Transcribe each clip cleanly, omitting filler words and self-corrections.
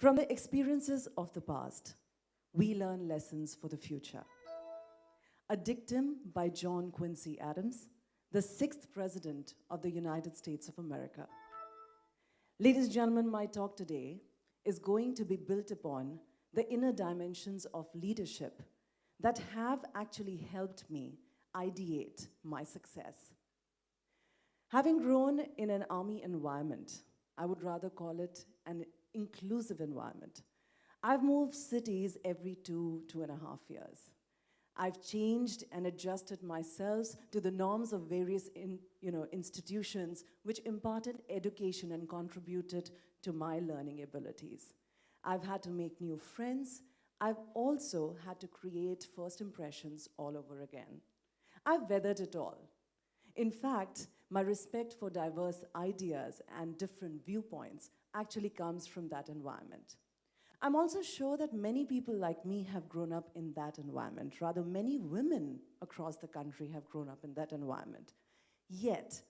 From the experiences of the past, we learn lessons for the future. A dictum by John Quincy Adams, the 6th President of the United States of America. Ladies and gentlemen, my talk today is going to be built upon the inner dimensions of leadership that have actually helped me ideate my success. Having grown in an army environment, I would rather call it an inclusive environment. I've moved cities every 2.5 years. I've changed and adjusted myself to the norms of various institutions which imparted education and contributed to my learning abilities. I've had to make new friends. I've also had to create first impressions all over again. I've weathered it all. In fact, my respect for diverse ideas and different viewpoints actually comes from that environment. I'm also sure that many people like me have grown up in that environment. Rather, many women across the country have grown up in that environment. Yet,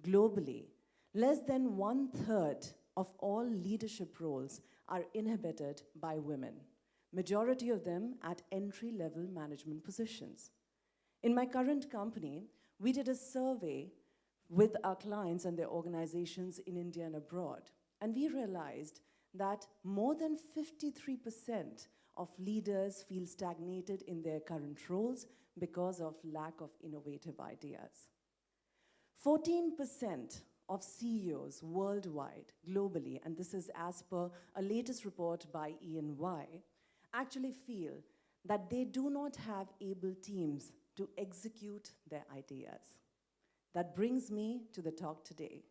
globally, less than 1/3 of all leadership roles are inhabited by women, majority of them at entry-level management positions. In my current company, we did a survey with our clients and their organizations in India and abroad, and we realized that more than 53% of leaders feel stagnated in their current roles because of lack of innovative ideas. 14% of CEOs worldwide, globally, and this is as per a latest report by E&Y, actually feel that they do not have able teams to execute their ideas. That brings me to the talk today.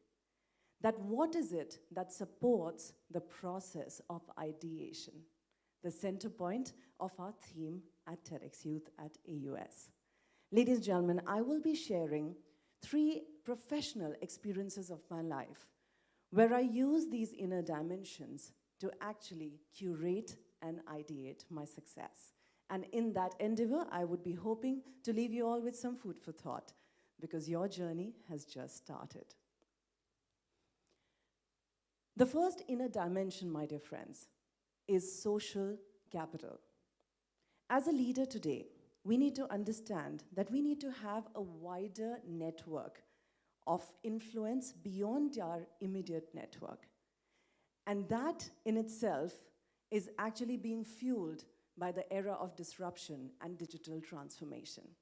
That what is it that supports the process of ideation? The center point of our theme at TEDxYouth at AUS. Ladies and gentlemen, I will be sharing 3 professional experiences of my life where I use these inner dimensions to actually curate and ideate my success. And in that endeavor, I would be hoping to leave you all with some food for thought, because your journey has just started. The first inner dimension, my dear friends, is social capital. As a leader today, we need to understand that we need to have a wider network of influence beyond our immediate network. And that in itself is actually being fueled by the era of disruption and digital transformation.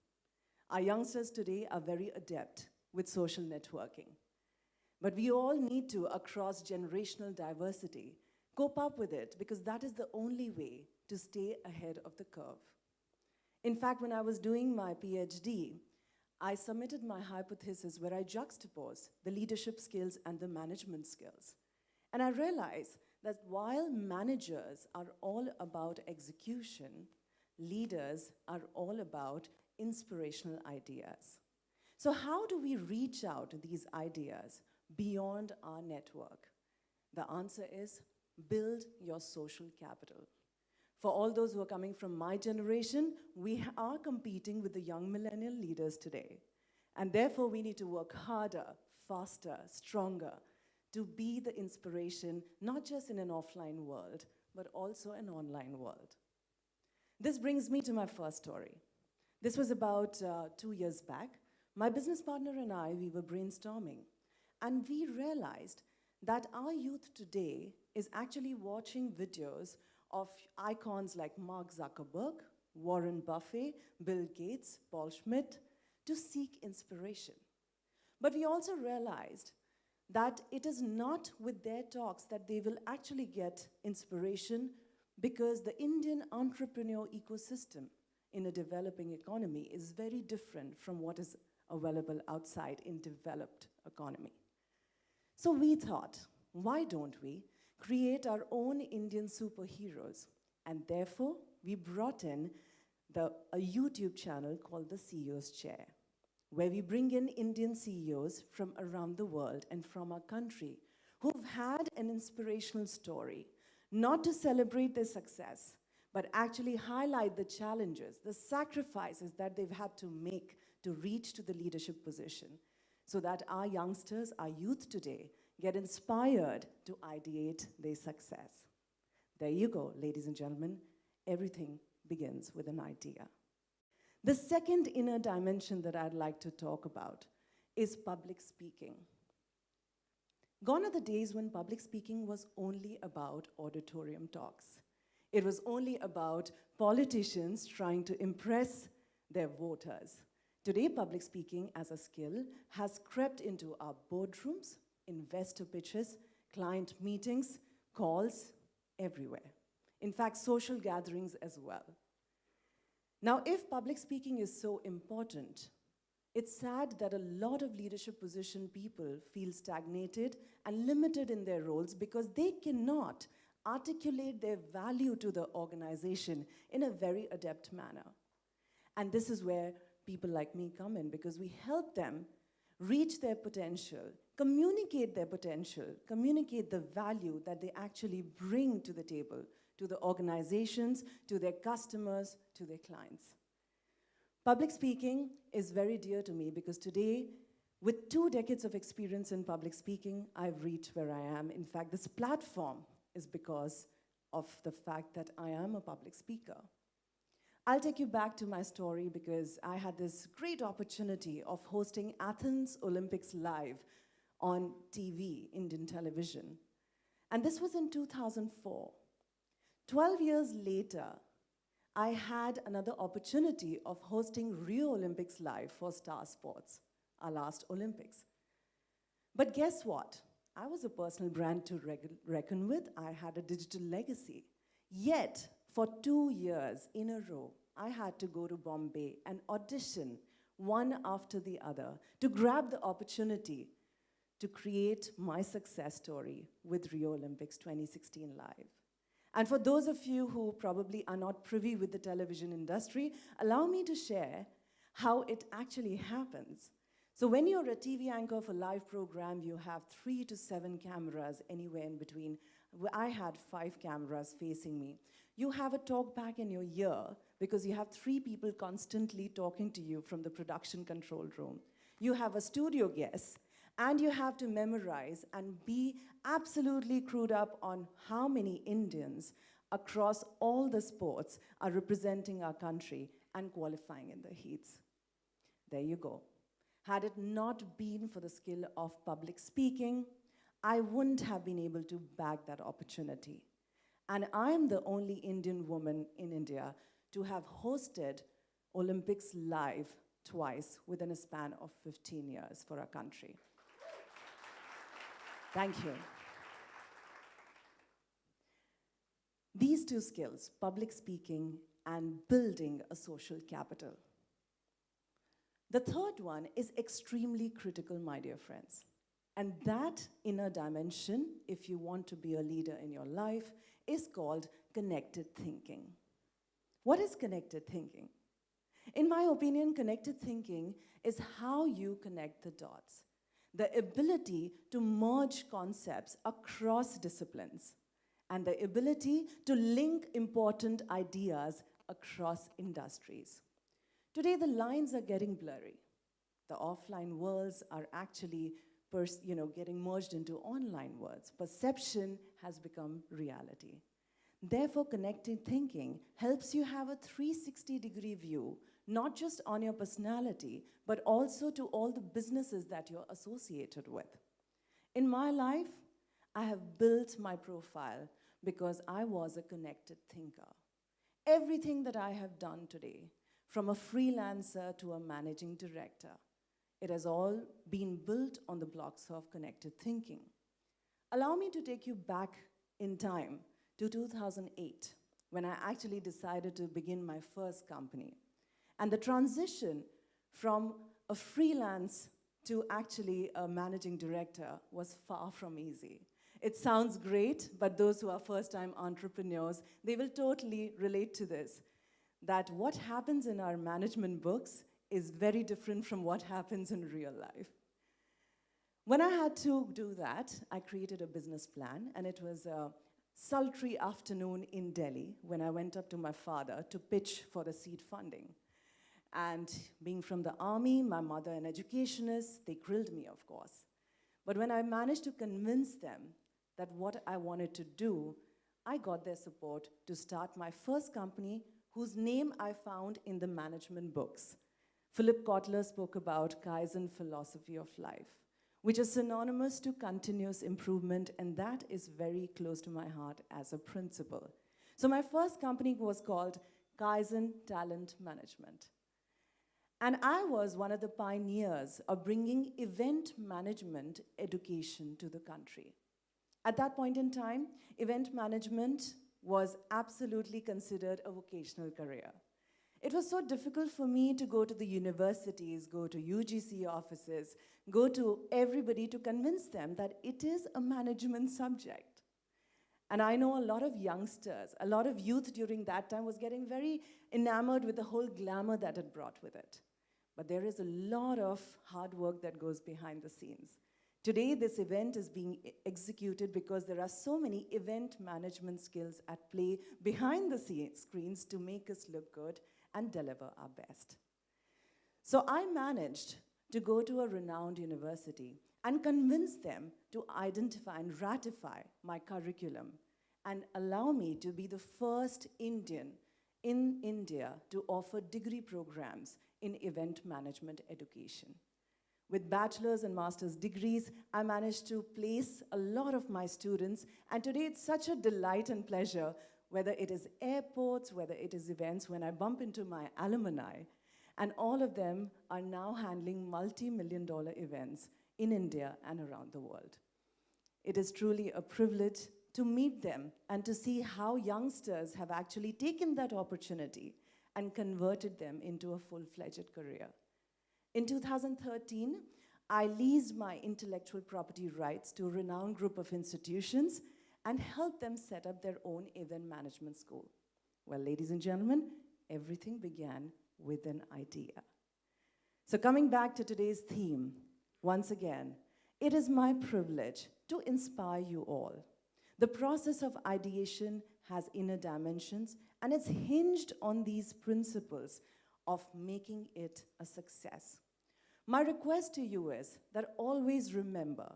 Our youngsters today are very adept with social networking. But we all need to, across generational diversity, cope up with it, because that is the only way to stay ahead of the curve. In fact, when I was doing my PhD, I submitted my hypothesis where I juxtaposed the leadership skills and the management skills. And I realized that while managers are all about execution, leaders are all about inspirational ideas. So how do we reach out these ideas beyond our network? The answer is build your social capital. For all those who are coming from my generation, we are competing with the young millennial leaders today. And therefore, we need to work harder, faster, stronger to be the inspiration, not just in an offline world, but also an online world. This brings me to my first story. This was about 2 years back. My business partner and I, we were brainstorming, and we realized that our youth today is actually watching videos of icons like Mark Zuckerberg, Warren Buffett, Bill Gates, Paul Schmidt, to seek inspiration. But we also realized that it is not with their talks that they will actually get inspiration, because the Indian entrepreneur ecosystem in a developing economy is very different from what is available outside in developed economy. So we thought, why don't we create our own Indian superheroes? And therefore, we brought in a YouTube channel called the CEO's Chair, where we bring in Indian CEOs from around the world and from our country who've had an inspirational story, not to celebrate their success, but actually highlight the challenges, the sacrifices that they've had to make to reach to the leadership position, so that our youngsters, our youth today, get inspired to ideate their success. There you go, ladies and gentlemen. Everything begins with an idea. The second inner dimension that I'd like to talk about is public speaking. Gone are the days when public speaking was only about auditorium talks. It was only about politicians trying to impress their voters. Today, public speaking as a skill has crept into our boardrooms, investor pitches, client meetings, calls, everywhere. In fact, social gatherings as well. Now, if public speaking is so important, it's sad that a lot of leadership position people feel stagnated and limited in their roles because they cannot articulate their value to the organization in a very adept manner. And this is where people like me come in, because we help them reach their potential, communicate their potential, communicate the value that they actually bring to the table, to the organizations, to their customers, to their clients. Public speaking is very dear to me because today, with 2 decades of experience in public speaking, I've reached where I am. In fact, this platform is because of the fact that I am a public speaker. I'll take you back to my story because I had this great opportunity of hosting Athens Olympics live on TV, Indian television. And this was in 2004. 12 years later, I had another opportunity of hosting Rio Olympics live for Star Sports, our last Olympics. But guess what? I was a personal brand to reckon with. I had a digital legacy. Yet, for 2 years in a row, I had to go to Bombay and audition one after the other to grab the opportunity to create my success story with Rio Olympics 2016 live. And for those of you who probably are not privy with the television industry, allow me to share how it actually happens. So when you're a TV anchor for a live program, you have 3 to 7 cameras anywhere in between. I had 5 cameras facing me. You have a talk back in your ear because you have 3 people constantly talking to you from the production control room. You have a studio guest, and you have to memorize and be absolutely crewed up on how many Indians across all the sports are representing our country and qualifying in the heats. There you go. Had it not been for the skill of public speaking, I wouldn't have been able to bag that opportunity. And I am the only Indian woman in India to have hosted Olympics live twice within a span of 15 years for our country. Thank you. These 2 skills, public speaking and building a social capital. The third one is extremely critical, my dear friends. And that inner dimension, if you want to be a leader in your life, is called connected thinking. What is connected thinking? In my opinion, connected thinking is how you connect the dots. The ability to merge concepts across disciplines, and the ability to link important ideas across industries. Today, the lines are getting blurry. The offline worlds are actually getting merged into online worlds. Perception has become reality. Therefore, connected thinking helps you have a 360-degree view, not just on your personality, but also to all the businesses that you're associated with. In my life, I have built my profile because I was a connected thinker. Everything that I have done today, from a freelancer to a managing director, it has all been built on the blocks of connected thinking. Allow me to take you back in time to 2008, when I actually decided to begin my first company. And the transition from a freelance to actually a managing director was far from easy. It sounds great, but those who are first-time entrepreneurs, they will totally relate to this, that what happens in our management books is very different from what happens in real life. When I had to do that, I created a business plan, and it was a sultry afternoon in Delhi when I went up to my father to pitch for the seed funding. And being from the army, my mother an educationist, they grilled me, of course. But when I managed to convince them that what I wanted to do, I got their support to start my first company, whose name I found in the management books. Philip Kotler spoke about Kaizen philosophy of life, which is synonymous to continuous improvement, and that is very close to my heart as a principle. So my first company was called Kaizen Talent Management. And I was one of the pioneers of bringing event management education to the country. At that point in time, event management was absolutely considered a vocational career. It was so difficult for me to go to the universities, go to UGC offices, go to everybody to convince them that it is a management subject. And I know a lot of youngsters, a lot of youth during that time was getting very enamored with the whole glamour that it brought with it. But there is a lot of hard work that goes behind the scenes. Today, this event is being executed because there are so many event management skills at play behind the screens to make us look good and deliver our best. So I managed to go to a renowned university and convince them to identify and ratify my curriculum and allow me to be the first Indian in India to offer degree programs in event management education. With bachelor's and master's degrees, I managed to place a lot of my students, and today it's such a delight and pleasure, whether it is airports, whether it is events, when I bump into my alumni, and all of them are now handling multi-million-dollar events in India and around the world. It is truly a privilege to meet them and to see how youngsters have actually taken that opportunity and converted them into a full-fledged career. In 2013, I leased my intellectual property rights to a renowned group of institutions and helped them set up their own event management school. Well, ladies and gentlemen, everything began with an idea. So coming back to today's theme, once again, it is my privilege to inspire you all. The process of ideation has inner dimensions, and it's hinged on these principles of making it a success. My request to you is that always remember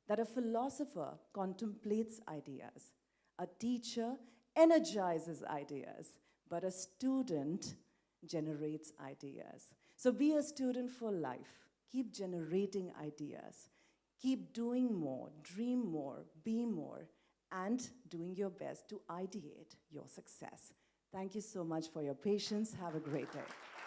that a philosopher contemplates ideas, a teacher energizes ideas, but a student generates ideas. So be a student for life. Keep generating ideas. Keep doing more, dream more, be more, and doing your best to ideate your success. Thank you so much for your patience. Have a great day.